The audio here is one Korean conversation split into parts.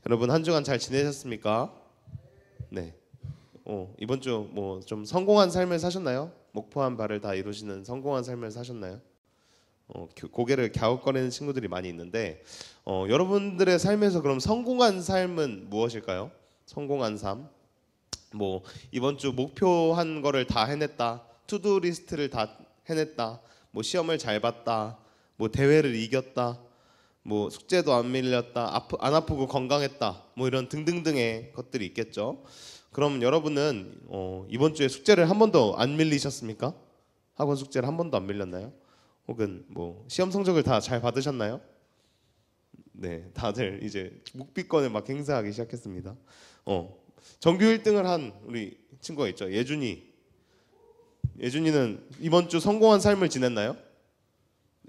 여러분 한 주간 잘 지내셨습니까? 네. 이번 주 뭐 좀 성공한 삶을 사셨나요? 목표한 바를 다 이루시는 성공한 삶을 사셨나요? 고개를 갸웃거리는 친구들이 많이 있는데 여러분들의 삶에서 그럼 성공한 삶은 무엇일까요? 성공한 삶. 뭐 이번 주 목표한 거를 다 해냈다. 투두 리스트를 다 해냈다. 뭐 시험을 잘 봤다. 뭐 대회를 이겼다. 뭐 숙제도 안 밀렸다. 안 아프고 건강했다. 뭐 이런 등등등의 것들이 있겠죠. 그럼 여러분은 이번 주에 숙제를 한 번도 안 밀리셨습니까? 학원 숙제를 한 번도 안 밀렸나요? 혹은 뭐 시험 성적을 다 잘 받으셨나요? 네, 다들 이제 묵비권을 막 행사하기 시작했습니다. 전교 1등을 한 우리 친구가 있죠. 예준이. 예준이는 이번 주 성공한 삶을 지냈나요?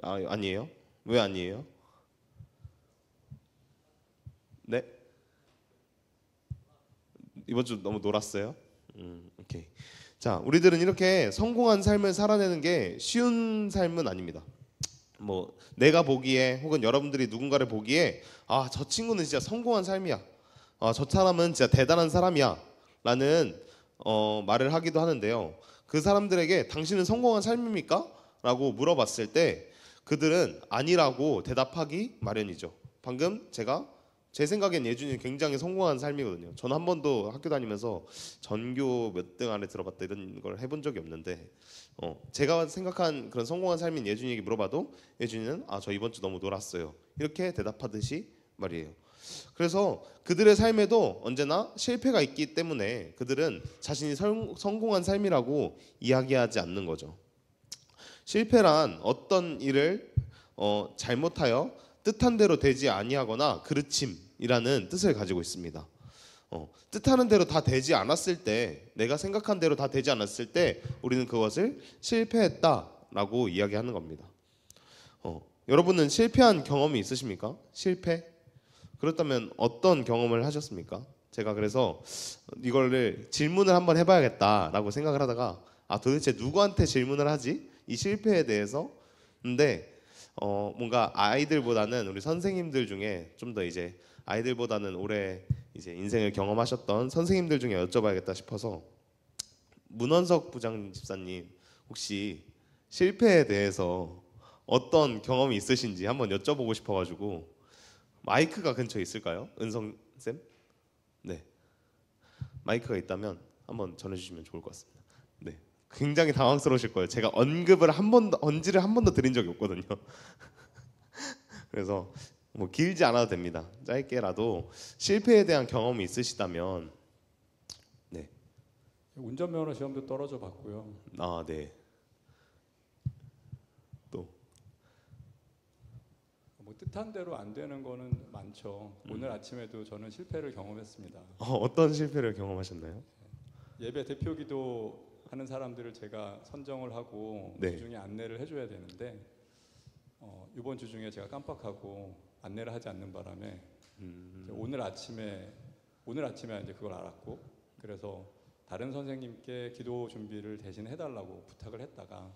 아니에요. 왜 아니에요? 네? 이번 주 너무 놀았어요? 오케이. 자, 우리들은 이렇게 성공한 삶을 살아내는 게 쉬운 삶은 아닙니다. 뭐 내가 보기에 혹은 여러분들이 누군가를 보기에 저 친구는 진짜 성공한 삶이야. 저 사람은 진짜 대단한 사람이야. 라는 말을 하기도 하는데요. 그 사람들에게 당신은 성공한 삶입니까? 라고 물어봤을 때 그들은 아니라고 대답하기 마련이죠. 방금 제 생각엔 예준이 굉장히 성공한 삶이거든요. 저는 한 번도 학교 다니면서 전교 몇 등 안에 들어봤다 이런 걸 해본 적이 없는데 제가 생각한 그런 성공한 삶인 예준이에게 물어봐도 예준이는 저 이번 주 너무 놀았어요. 이렇게 대답하듯이 말이에요. 그래서 그들의 삶에도 언제나 실패가 있기 때문에 그들은 자신이 성공한 삶이라고 이야기하지 않는 거죠. 실패란 어떤 일을 잘못하여 뜻한 대로 되지 아니하거나 그르침이라는 뜻을 가지고 있습니다. 뜻하는 대로 다 되지 않았을 때, 내가 생각한 대로 다 되지 않았을 때 우리는 그것을 실패했다라고 이야기하는 겁니다. 여러분은 실패한 경험이 있으십니까? 실패? 그렇다면 어떤 경험을 하셨습니까? 제가 그래서 이거를 질문을 한번 해봐야겠다라고 생각을 하다가 도대체 누구한테 질문을 하지? 이 실패에 대해서. 근데 뭔가 아이들보다는 우리 선생님들 중에 좀 더 이제 아이들보다는 오래 이제 인생을 경험하셨던 선생님들 중에 여쭤봐야겠다 싶어서 문원석 부장 집사님 혹시 실패에 대해서 어떤 경험이 있으신지 한번 여쭤보고 싶어가지고 마이크가 근처에 있을까요? 은성 쌤? 네, 마이크가 있다면 한번 전해주시면 좋을 것 같습니다. 네, 굉장히 당황스러우실 거예요. 제가 언지를 한 번도 드린 적이 없거든요. 그래서 뭐 길지 않아도 됩니다. 짧게라도 실패에 대한 경험이 있으시다면. 네. 운전면허 시험도 떨어져 봤고요. 네. 또 뭐 뜻한 대로 안 되는 거는 많죠. 오늘 아침에도 저는 실패를 경험했습니다. 어떤 실패를 경험하셨나요? 예배 대표기도 하는 사람들을 제가 선정을 하고 네. 주중에 안내를 해줘야 되는데 이번 주 중에 제가 깜빡하고 안내를 하지 않는 바람에 오늘 아침에 이제 그걸 알았고, 그래서 다른 선생님께 기도 준비를 대신 해달라고 부탁을 했다가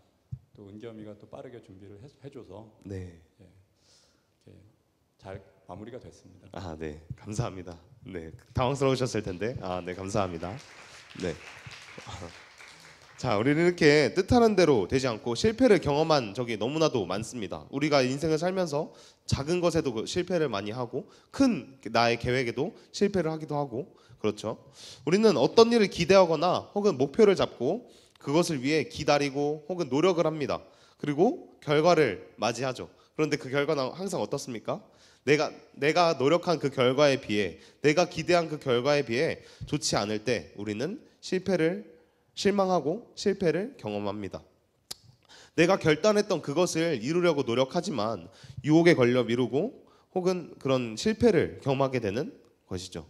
또 은겸이가 또 빠르게 준비를 해줘서 네. 이렇게 잘 마무리가 됐습니다. 네, 감사합니다. 네, 당황스러우셨을 텐데. 네, 감사합니다. 네. 자, 우리는 이렇게 뜻하는 대로 되지 않고 실패를 경험한 적이 너무나도 많습니다. 우리가 인생을 살면서 작은 것에도 실패를 많이 하고 큰 나의 계획에도 실패를 하기도 하고 그렇죠. 우리는 어떤 일을 기대하거나 혹은 목표를 잡고 그것을 위해 기다리고 혹은 노력을 합니다. 그리고 결과를 맞이하죠. 그런데 그 결과는 항상 어떻습니까? 내가 노력한 그 결과에 비해, 내가 기대한 그 결과에 비해 좋지 않을 때 우리는 실망하고 실패를 경험합니다. 내가 결단했던 그것을 이루려고 노력하지만 유혹에 걸려 미루고 혹은 그런 실패를 경험하게 되는 것이죠.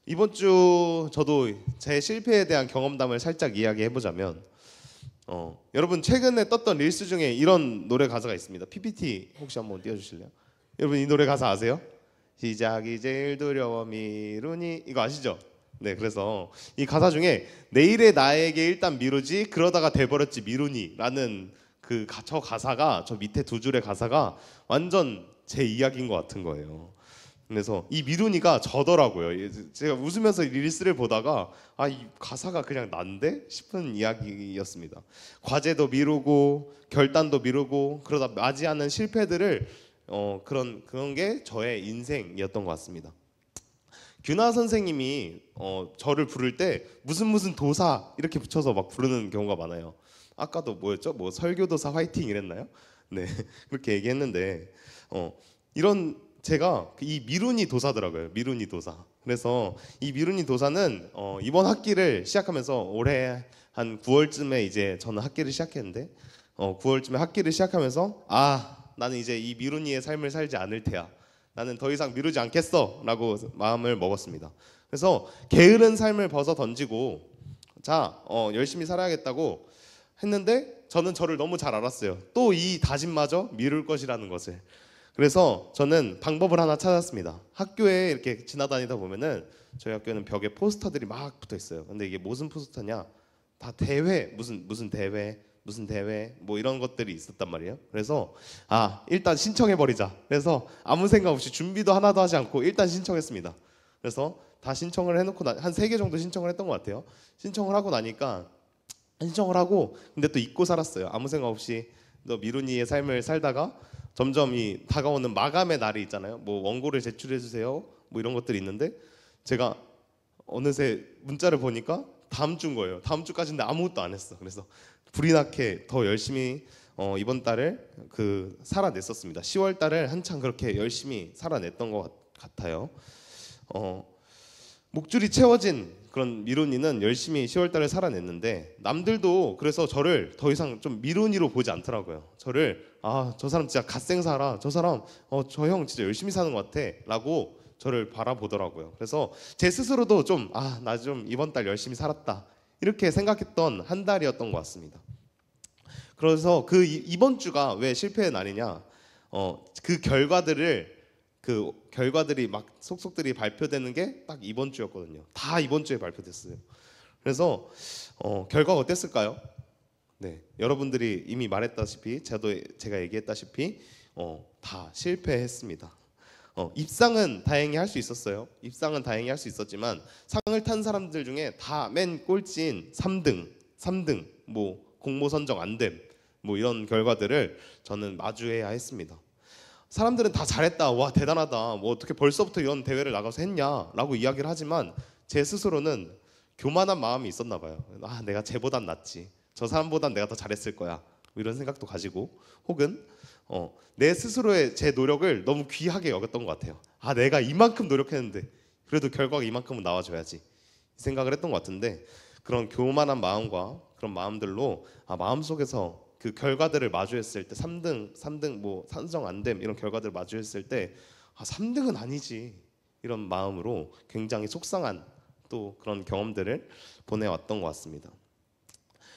이번 주 저도 제 실패에 대한 경험담을 살짝 이야기해보자면 여러분 최근에 떴던 릴스 중에 이런 노래 가사가 있습니다. PPT 혹시 한번 띄워주실래요? 여러분 이 노래 가사 아세요? 시작이 제일 두려워 미루니, 이거 아시죠? 네, 그래서 이 가사 중에 내일의 나에게 일단 미루지 그러다가 돼버렸지 미루니라는 저 가사가, 저 밑에 두 줄의 가사가 완전 제 이야기인 것 같은 거예요. 그래서 이 미룬이가 저더라고요. 제가 웃으면서 릴스를 보다가 이 가사가 그냥 난데 싶은 이야기였습니다. 과제도 미루고 결단도 미루고 그러다 맞이하는 실패들을 그런 게 저의 인생이었던 것 같습니다. 규나 선생님이 저를 부를 때 무슨 도사 이렇게 붙여서 막 부르는 경우가 많아요. 아까도 뭐였죠? 뭐 설교도사 화이팅 이랬나요? 네 그렇게 얘기했는데 이런 제가 이 미룬이 도사더라고요. 미룬이 도사. 그래서 이 미룬이 도사는 이번 학기를 시작하면서 올해 한 9월쯤에 이제 저는 학기를 시작했는데 9월쯤에 학기를 시작하면서 나는 이제 이 미룬이의 삶을 살지 않을 테야. 나는 더 이상 미루지 않겠어라고 마음을 먹었습니다. 그래서 게으른 삶을 벗어 던지고 열심히 살아야겠다고 했는데 저는 저를 너무 잘 알았어요. 또 이 다짐마저 미룰 것이라는 것을. 그래서 저는 방법을 하나 찾았습니다. 학교에 이렇게 지나다니다 보면은 저희 학교는 벽에 포스터들이 막 붙어 있어요. 근데 이게 무슨 포스터냐? 다 대회, 무슨 대회 뭐 이런 것들이 있었단 말이에요. 그래서 일단 신청해 버리자. 그래서 아무 생각 없이 준비도 하나도 하지 않고 일단 신청했습니다. 그래서 다 신청을 해놓고 한 3개 정도 신청을 했던 것 같아요. 신청을 하고 나니까 신청을 하고 근데 또 잊고 살았어요. 아무 생각 없이 너 미룬이의 삶을 살다가 점점 이 다가오는 마감의 날이 있잖아요. 뭐 원고를 제출해 주세요. 뭐 이런 것들이 있는데 제가 어느새 문자를 보니까 다음 주인 거예요. 다음 주까지인데 아무것도 안 했어. 그래서 불이 나게 더 열심히 이번 달을 살아냈었습니다. 10월 달을 한창 그렇게 열심히 살아냈던 것 같아요. 목줄이 채워진 그런 미룬이는 열심히 10월 달을 살아냈는데 남들도 그래서 저를 더 이상 좀 미룬이로 보지 않더라고요. 저를 저 사람 진짜 갓생사라. 저 사람 저 형 진짜 열심히 사는 것 같아 라고 저를 바라보더라고요. 그래서 제 스스로도 좀 나 좀 이번 달 열심히 살았다 이렇게 생각했던 한 달이었던 것 같습니다. 그래서 이번 주가 왜 실패의 날이냐? 그 결과들이 막 속속들이 발표되는 게 딱 이번 주였거든요. 다 이번 주에 발표됐어요. 그래서 결과가 어땠을까요? 네, 여러분들이 이미 말했다시피 제가 얘기했다시피 다 실패했습니다. 입상은 다행히 할 수 있었어요. 입상은 다행히 할 수 있었지만 상을 탄 사람들 중에 다 맨 꼴찌인 3등, 뭐 공모 선정 안 됨, 뭐 이런 결과들을 저는 마주해야 했습니다. 사람들은 다 잘했다, 와 대단하다, 뭐 어떻게 벌써부터 이런 대회를 나가서 했냐라고 이야기를 하지만 제 스스로는 교만한 마음이 있었나 봐요. 내가 쟤보단 낫지, 저 사람보단 내가 더 잘했을 거야, 뭐 이런 생각도 가지고 혹은 내 스스로의 제 노력을 너무 귀하게 여겼던 것 같아요. 내가 이만큼 노력했는데 그래도 결과가 이만큼은 나와줘야지 이 생각을 했던 것 같은데 그런 교만한 마음과 그런 마음들로 마음속에서 그 결과들을 마주했을 때 3등 뭐 산정 안 됨 이런 결과들을 마주했을 때 3등은 아니지 이런 마음으로 굉장히 속상한 또 그런 경험들을 보내왔던 것 같습니다.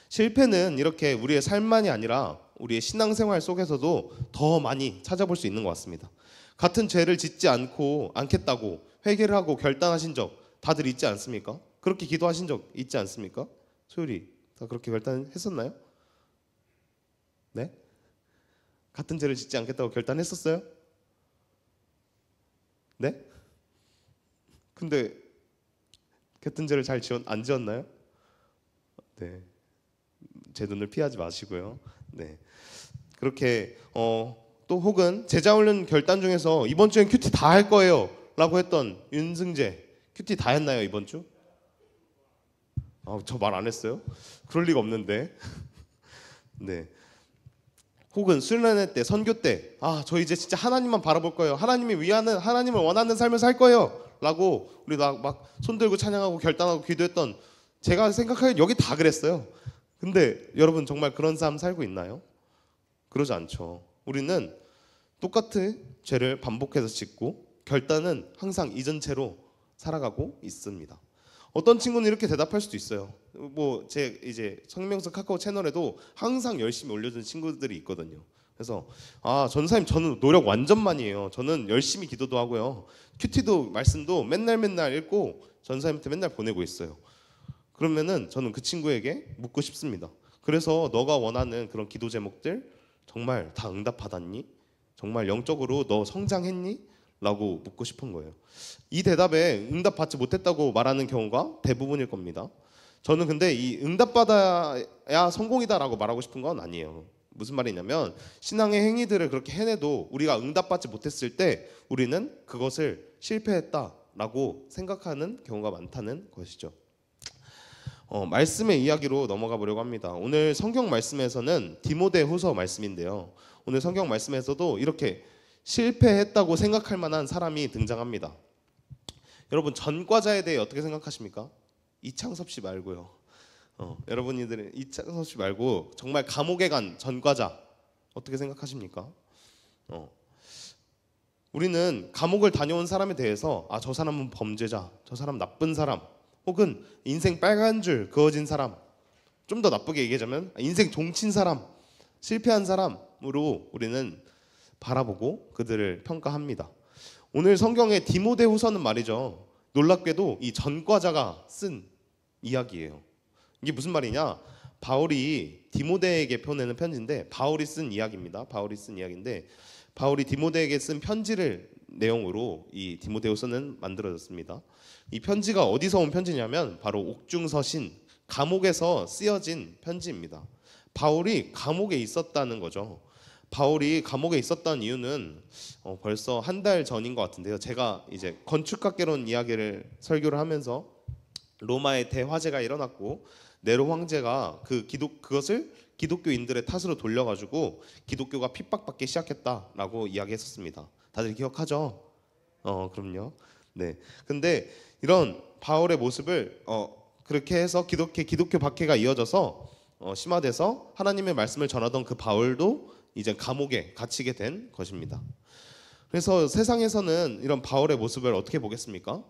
실패는 이렇게 우리의 삶만이 아니라 우리의 신앙생활 속에서도 더 많이 찾아볼 수 있는 것 같습니다. 같은 죄를 짓지 않겠다고 회개를 하고 결단하신 적 다들 있지 않습니까? 그렇게 기도하신 적 있지 않습니까? 소율이 다 그렇게 결단했었나요? 네? 같은 죄를 짓지 않겠다고 결단했었어요? 네? 근데 같은 죄를 안 지었나요? 네. 제 눈을 피하지 마시고요. 네. 그렇게 또 혹은 제자 훈련 결단 중에서 이번 주엔 큐티 다 할 거예요 라고 했던 윤승재, 큐티 다 했나요 이번 주? 저 말 안 했어요? 그럴 리가 없는데. 네. 혹은 수련회 때, 선교 때, 저 이제 진짜 하나님만 바라볼 거예요. 하나님을 원하는 삶을 살 거예요 라고 우리 막 손들고 찬양하고 결단하고 기도했던, 제가 생각하기엔 여기 다 그랬어요. 근데 여러분 정말 그런 삶 살고 있나요? 그러지 않죠. 우리는 똑같은 죄를 반복해서 짓고 결단은 항상 잊은 채로 살아가고 있습니다. 어떤 친구는 이렇게 대답할 수도 있어요. 뭐 제 이제 성명석 카카오 채널에도 항상 열심히 올려준 친구들이 있거든요. 그래서 전사님 저는 노력 완전 많이 해요. 저는 열심히 기도도 하고요. 큐티도 말씀도 맨날 읽고 전사님한테 맨날 보내고 있어요. 그러면은 저는 그 친구에게 묻고 싶습니다. 그래서 너가 원하는 그런 기도 제목들 정말 다 응답받았니? 정말 영적으로 너 성장했니? 라고 묻고 싶은 거예요. 이 대답에 응답 받지 못했다고 말하는 경우가 대부분일 겁니다. 저는 근데 이 응답 받아야 성공이다라고 말하고 싶은 건 아니에요. 무슨 말이냐면 신앙의 행위들을 그렇게 해내도 우리가 응답받지 못했을 때 우리는 그것을 실패했다라고 생각하는 경우가 많다는 것이죠. 말씀의 이야기로 넘어가 보려고 합니다. 오늘 성경 말씀에서는 디모데후서 말씀인데요. 오늘 성경 말씀에서도 이렇게 실패했다고 생각할 만한 사람이 등장합니다. 여러분 전과자에 대해 어떻게 생각하십니까? 이창섭 씨 말고요. 여러분들은 이창섭 씨 말고 정말 감옥에 간 전과자 어떻게 생각하십니까? 우리는 감옥을 다녀온 사람에 대해서 저 사람은 범죄자, 저 사람 나쁜 사람, 혹은 인생 빨간 줄 그어진 사람, 좀 더 나쁘게 얘기하자면 인생 종친 사람, 실패한 사람으로 우리는 바라보고 그들을 평가합니다. 오늘 성경의 디모데후서는 말이죠. 놀랍게도 이 전과자가 쓴 이야기예요. 이게 무슨 말이냐? 바울이 디모데에게 보내는 편지인데 바울이 쓴 이야기입니다. 바울이 쓴 이야기인데 바울이 디모데에게 쓴 편지를 내용으로 이 디모데후서는 만들어졌습니다. 이 편지가 어디서 온 편지냐면 바로 옥중서신 감옥에서 쓰여진 편지입니다. 바울이 감옥에 있었다는 거죠. 바울이 감옥에 있었던 이유는 벌써 한 달 전인 것 같은데요. 제가 이제 건축학개론 이야기를 설교를 하면서 로마의 대화재가 일어났고 네로 황제가 그것을 기독교인들의 탓으로 돌려가지고 기독교가 핍박받기 시작했다라고 이야기했었습니다. 다들 기억하죠? 그럼요. 네. 근데 이런 바울의 모습을 그렇게 해서 기독교 박해가 이어져서 심화돼서 하나님의 말씀을 전하던 그 바울도 이제 감옥에 갇히게 된 것입니다. 그래서 세상에서는 이런 바울의 모습을 어떻게 보겠습니까?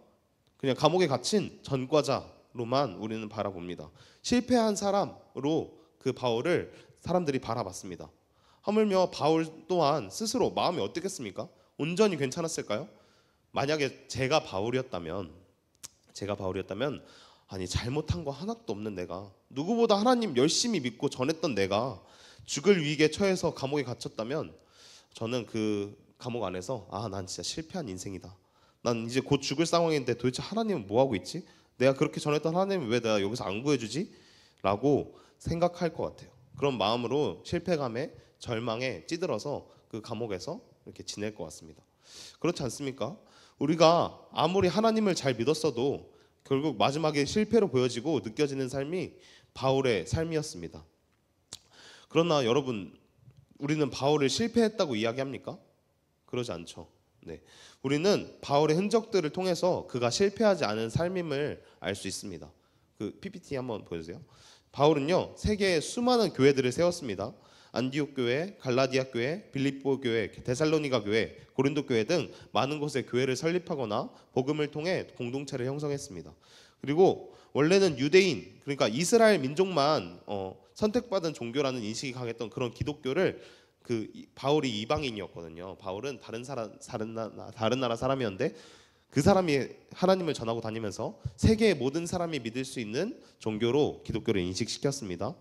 그냥 감옥에 갇힌 전과자로만 우리는 바라봅니다. 실패한 사람으로 그 바울을 사람들이 바라봤습니다. 하물며 바울 또한 스스로 마음이 어떻겠습니까? 온전히 괜찮았을까요? 만약에 제가 바울이었다면 아니 잘못한 거 하나도 없는 내가, 누구보다 하나님 열심히 믿고 전했던 내가 죽을 위기에 처해서 감옥에 갇혔다면 저는 그 감옥 안에서 난 진짜 실패한 인생이다. 난 이제 곧 죽을 상황인데 도대체 하나님은 뭐 하고 있지? 내가 그렇게 전했던 하나님이 왜 내가 여기서 안 구해주지? 라고 생각할 것 같아요. 그런 마음으로 실패감에 절망에 찌들어서 그 감옥에서 이렇게 지낼 것 같습니다. 그렇지 않습니까? 우리가 아무리 하나님을 잘 믿었어도 결국 마지막에 실패로 보여지고 느껴지는 삶이 바울의 삶이었습니다. 그러나 여러분, 우리는 바울을 실패했다고 이야기합니까? 그러지 않죠. 네. 우리는 바울의 흔적들을 통해서 그가 실패하지 않은 삶임을 알 수 있습니다. 그 PPT 한번 보여주세요. 바울은요, 세계에 수많은 교회들을 세웠습니다. 안디옥 교회, 갈라디아 교회, 빌립보 교회, 데살로니가 교회, 고린도 교회 등 많은 곳에 교회를 설립하거나 복음을 통해 공동체를 형성했습니다. 그리고 원래는 유대인, 그러니까 이스라엘 민족만 선택받은 종교라는 인식이 강했던 그런 기독교를 바울이 이방인이었거든요. 바울은 다른 나라 사람이었는데 그 사람이 하나님을 전하고 다니면서 세계의 모든 사람이 믿을 수 있는 종교로 기독교를 인식시켰습니다.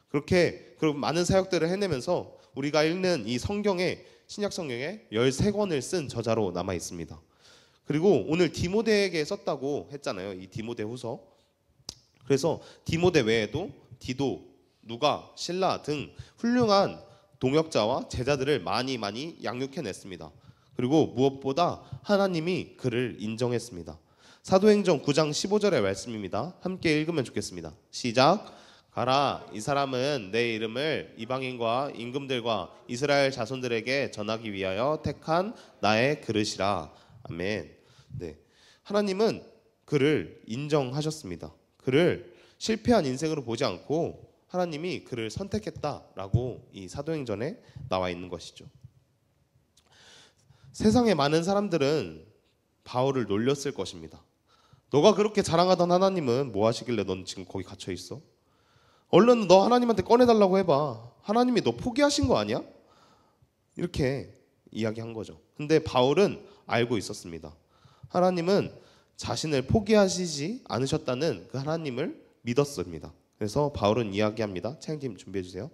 그렇게 많은 사역들을 해내면서 우리가 읽는 이 성경의 신약 성경에 13권을 쓴 저자로 남아 있습니다. 그리고 오늘 디모데에게 썼다고 했잖아요. 이 디모데후서. 그래서 디모데 외에도 디도, 누가, 실라 등 훌륭한 동역자와 제자들을 많이 양육해냈습니다. 그리고 무엇보다 하나님이 그를 인정했습니다. 사도행전 9장 15절의 말씀입니다. 함께 읽으면 좋겠습니다. 시작. 가라, 이 사람은 내 이름을 이방인과 임금들과 이스라엘 자손들에게 전하기 위하여 택한 나의 그릇이라. 아멘. 네, 하나님은 그를 인정하셨습니다. 그를 실패한 인생으로 보지 않고 하나님이 그를 선택했다라고 이 사도행전에 나와 있는 것이죠. 세상의 많은 사람들은 바울을 놀렸을 것입니다. 너가 그렇게 자랑하던 하나님은 뭐 하시길래 넌 지금 거기 갇혀 있어? 얼른 너 하나님한테 꺼내달라고 해봐. 하나님이 너 포기하신 거 아니야? 이렇게 이야기한 거죠. 근데 바울은 알고 있었습니다. 하나님은 자신을 포기하시지 않으셨다는 그 하나님을 믿었습니다. 그래서 바울은 이야기합니다. 차영팀 준비해 주세요.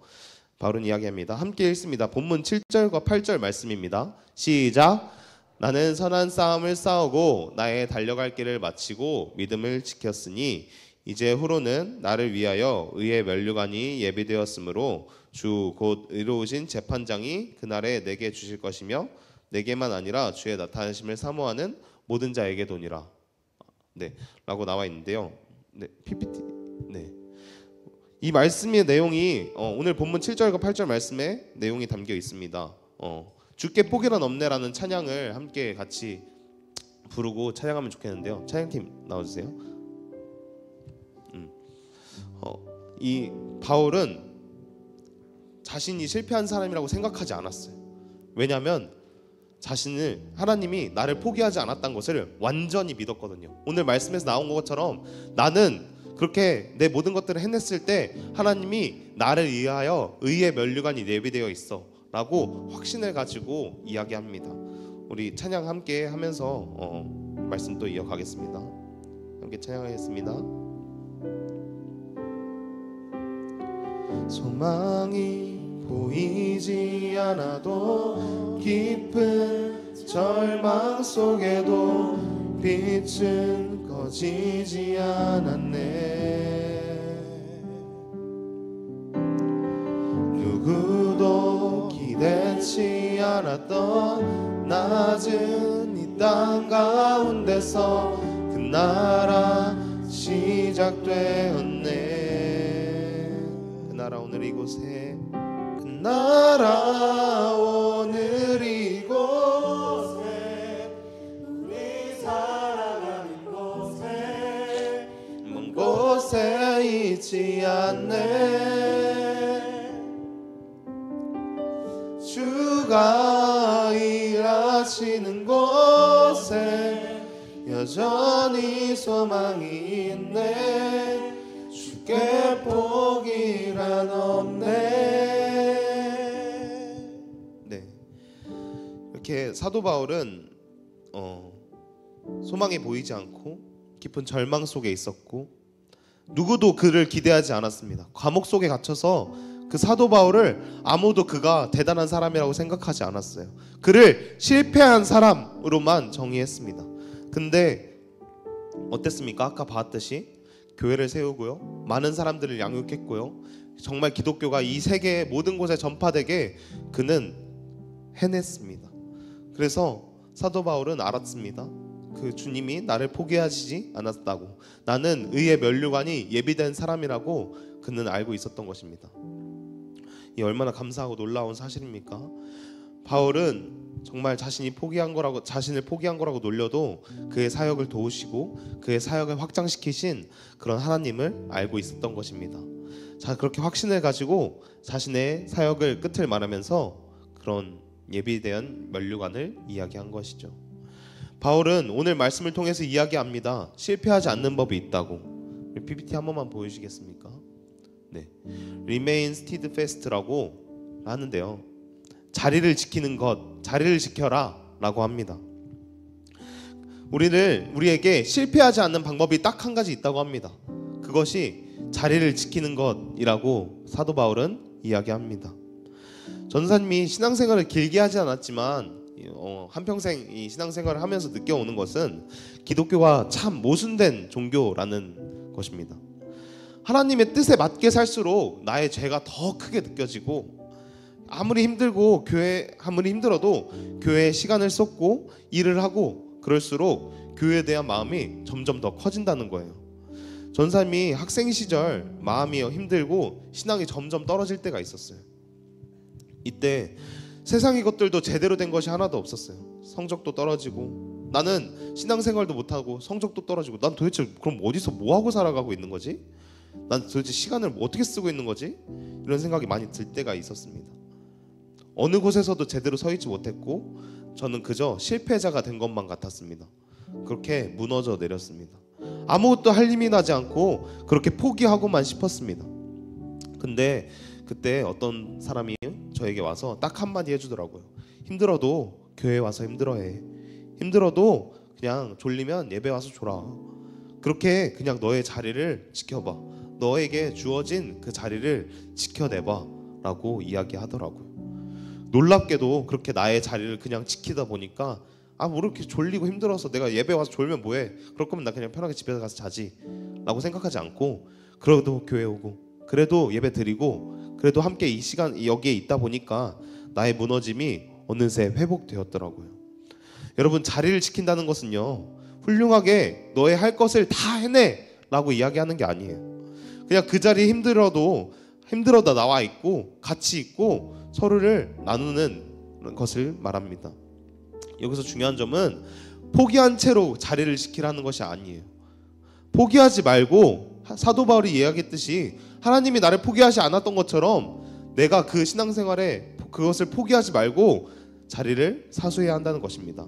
바울은 이야기합니다. 함께 읽습니다. 본문 7절과 8절 말씀입니다. 시작. 나는 선한 싸움을 싸우고 나의 달려갈 길을 마치고 믿음을 지켰으니 이제 후로는 나를 위하여 의의 면류관이 예비되었으므로 주 곧 의로우신 재판장이 그날에 내게 주실 것이며 내게만 아니라 주의 나타나심을 사모하는 모든 자에게 도니라. 네, 라고 나와 있는데요. 네, PPT. 네. 이 말씀의 내용이 오늘 본문 7절과 8절 말씀에 내용이 담겨 있습니다. 주께 포기란 없네라는 찬양을 함께 같이 부르고 찬양하면 좋겠는데요. 찬양팀 나와주세요. 이 바울은 자신이 실패한 사람이라고 생각하지 않았어요. 왜냐하면 자신을 하나님이 나를 포기하지 않았다는 것을 완전히 믿었거든요. 오늘 말씀에서 나온 것처럼 나는 그렇게 내 모든 것들을 해냈을 때 하나님이 나를 위하여 의의 면류관이 예비되어 있어 라고 확신을 가지고 이야기합니다. 우리 찬양 함께 하면서 말씀 또 이어가겠습니다. 함께 찬양하겠습니다. 소망이 보이지 않아도 깊은 절망 속에도 빛은 꺼지지 않았네. 누구도 기대치 않았던 낮은 이 땅 가운데서 그 나라 시작되었네. 그 나라 오늘 이곳에 그 나라 오늘 이곳에 우리 살아가는 곳에 먼 곳에 있지 않네. 주가 일하시는 곳에 여전히 소망이 있네. 주께 포기란 없네. 네, 이렇게 사도 바울은 소망이 보이지 않고 깊은 절망 속에 있었고 누구도 그를 기대하지 않았습니다. 감옥 속에 갇혀서 그 사도 바울을 아무도 그가 대단한 사람이라고 생각하지 않았어요. 그를 실패한 사람으로만 정의했습니다. 근데 어땠습니까? 아까 봤듯이 교회를 세우고요, 많은 사람들을 양육했고요, 정말 기독교가 이 세계의 모든 곳에 전파되게 그는 해냈습니다. 그래서 사도 바울은 알았습니다. 그 주님이 나를 포기하시지 않았다고, 나는 의의 면류관이 예비된 사람이라고 그는 알고 있었던 것입니다. 이 얼마나 감사하고 놀라운 사실입니까? 바울은 정말 자신을 포기한 거라고 놀려도 그의 사역을 도우시고 그의 사역을 확장시키신 그런 하나님을 알고 있었던 것입니다. 자, 그렇게 확신을 가지고 자신의 사역을 끝을 말하면서 그런 예비된 면류관을 이야기한 것이죠. 바울은 오늘 말씀을 통해서 이야기합니다. 실패하지 않는 법이 있다고. PPT 한 번만 보여주시겠습니까? 네, Remain steadfast라고 하는데요, 자리를 지키는 것, 자리를 지켜라 라고 합니다. 우리에게 실패하지 않는 방법이 딱 한 가지 있다고 합니다. 그것이 자리를 지키는 것이라고 사도 바울은 이야기합니다. 전사님이 신앙생활을 길게 하지 않았지만 한평생 이 신앙생활을 하면서 느껴오는 것은 기독교가 참 모순된 종교라는 것입니다. 하나님의 뜻에 맞게 살수록 나의 죄가 더 크게 느껴지고, 아무리 힘들어도 교회에 시간을 쏟고 일을 하고 그럴수록 교회에 대한 마음이 점점 더 커진다는 거예요. 전사님이 학생 시절 마음이 힘들고 신앙이 점점 떨어질 때가 있었어요. 이때 세상의 것들도 제대로 된 것이 하나도 없었어요. 성적도 떨어지고, 나는 신앙생활도 못하고 성적도 떨어지고, 난 도대체 그럼 어디서 뭐하고 살아가고 있는 거지? 난 도대체 시간을 어떻게 쓰고 있는 거지? 이런 생각이 많이 들 때가 있었습니다. 어느 곳에서도 제대로 서 있지 못했고 저는 그저 실패자가 된 것만 같았습니다. 그렇게 무너져 내렸습니다. 아무것도 할 힘이 나지 않고 그렇게 포기하고만 싶었습니다. 근데 그때 어떤 사람이 저에게 와서 딱 한마디 해주더라고요. 힘들어도 교회 와서 힘들어해. 힘들어도 그냥 졸리면 예배 와서 졸아. 그렇게 그냥 너의 자리를 지켜봐. 너에게 주어진 그 자리를 지켜내봐 라고 이야기하더라고요. 놀랍게도 그렇게 나의 자리를 그냥 지키다 보니까 아, 뭐 이렇게 졸리고 힘들어서 내가 예배 와서 졸면 뭐해? 그럴 거면 나 그냥 편하게 집에 가서 자지 라고 생각하지 않고, 그래도 교회 오고, 그래도 예배 드리고, 그래도 함께 이 시간 여기에 있다 보니까 나의 무너짐이 어느새 회복되었더라고요. 여러분, 자리를 지킨다는 것은요, 훌륭하게 너의 할 것을 다 해내 라고 이야기하는 게 아니에요. 그냥 그 자리에 힘들어다 나와 있고 같이 있고 서로를 나누는 것을 말합니다. 여기서 중요한 점은 포기한 채로 자리를 지키라는 것이 아니에요. 포기하지 말고, 사도 바울이 이야기했듯이 하나님이 나를 포기하지 않았던 것처럼 내가 그 신앙생활에 그것을 포기하지 말고 자리를 사수해야 한다는 것입니다.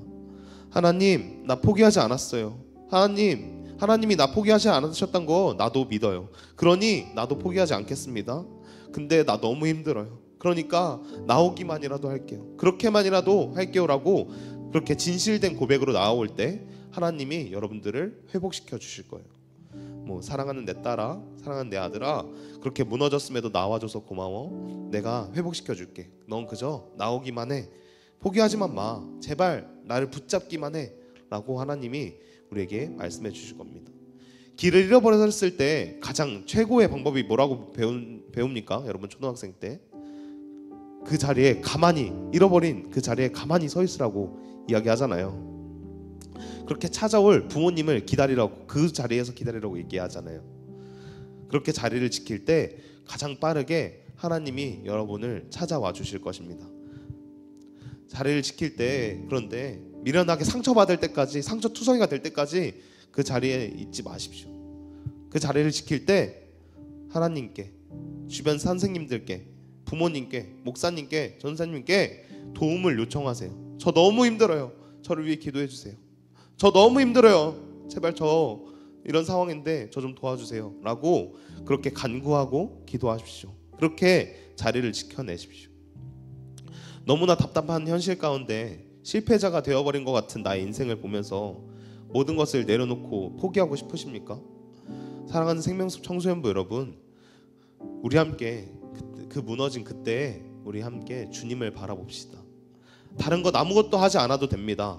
하나님, 나 포기하지 않았어요. 하나님이 나 포기하지 않으셨던 거 나도 믿어요. 그러니 나도 포기하지 않겠습니다. 근데 나 너무 힘들어요. 그러니까 나오기만이라도 할게요. 그렇게만이라도 할게요라고, 그렇게 진실된 고백으로 나올 때 하나님이 여러분들을 회복시켜 주실 거예요. 뭐, 사랑하는 내 딸아, 사랑하는 내 아들아, 그렇게 무너졌음에도 나와줘서 고마워. 내가 회복시켜 줄게. 넌 그저 나오기만 해. 포기하지만 마. 제발 나를 붙잡기만 해 라고 하나님이 우리에게 말씀해 주실 겁니다. 길을 잃어버렸을 때 가장 최고의 방법이 뭐라고 배웁니까? 여러분, 초등학생 때 그 자리에 가만히, 잃어버린 그 자리에 가만히 서 있으라고 이야기하잖아요. 그렇게 찾아올 부모님을 기다리라고, 그 자리에서 기다리라고 얘기하잖아요. 그렇게 자리를 지킬 때 가장 빠르게 하나님이 여러분을 찾아와 주실 것입니다. 자리를 지킬 때, 그런데 미련하게 상처받을 때까지, 상처투성이가 될 때까지 그 자리에 있지 마십시오. 그 자리를 지킬 때 하나님께, 주변 선생님들께, 부모님께, 목사님께, 전사님께 도움을 요청하세요. 저 너무 힘들어요. 저를 위해 기도해 주세요. 저 너무 힘들어요. 제발 저 이런 상황인데 저 좀 도와주세요 라고 그렇게 간구하고 기도하십시오. 그렇게 자리를 지켜내십시오. 너무나 답답한 현실 가운데 실패자가 되어버린 것 같은 나의 인생을 보면서 모든 것을 내려놓고 포기하고 싶으십니까? 사랑하는 생명숲 청소년부 여러분, 우리 함께 그 무너진 그때에 우리 함께 주님을 바라봅시다. 다른 것 아무것도 하지 않아도 됩니다.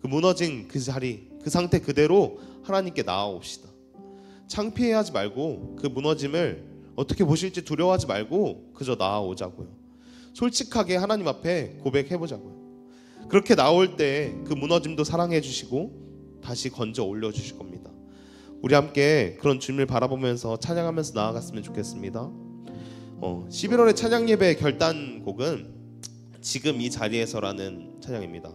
그 무너진 그 자리, 그 상태 그대로 하나님께 나아옵시다. 창피해하지 말고, 그 무너짐을 어떻게 보실지 두려워하지 말고 그저 나아오자고요. 솔직하게 하나님 앞에 고백해보자고요. 그렇게 나올 때 그 무너짐도 사랑해 주시고 다시 건져 올려주실 겁니다. 우리 함께 그런 주님을 바라보면서 찬양하면서 나아갔으면 좋겠습니다. 11월의 찬양 예배 결단곡은 지금 이 자리에서라는 찬양입니다.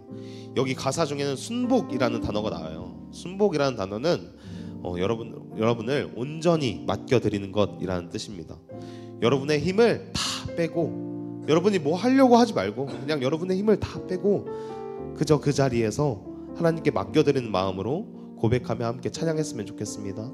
여기 가사 중에는 순복이라는 단어가 나와요. 순복이라는 단어는 여러분을 온전히 맡겨드리는 것이라는 뜻입니다. 여러분의 힘을 다 빼고, 여러분이 뭐 하려고 하지 말고 그냥 여러분의 힘을 다 빼고 그저 그 자리에서 하나님께 맡겨드리는 마음으로 고백하며 함께 찬양했으면 좋겠습니다.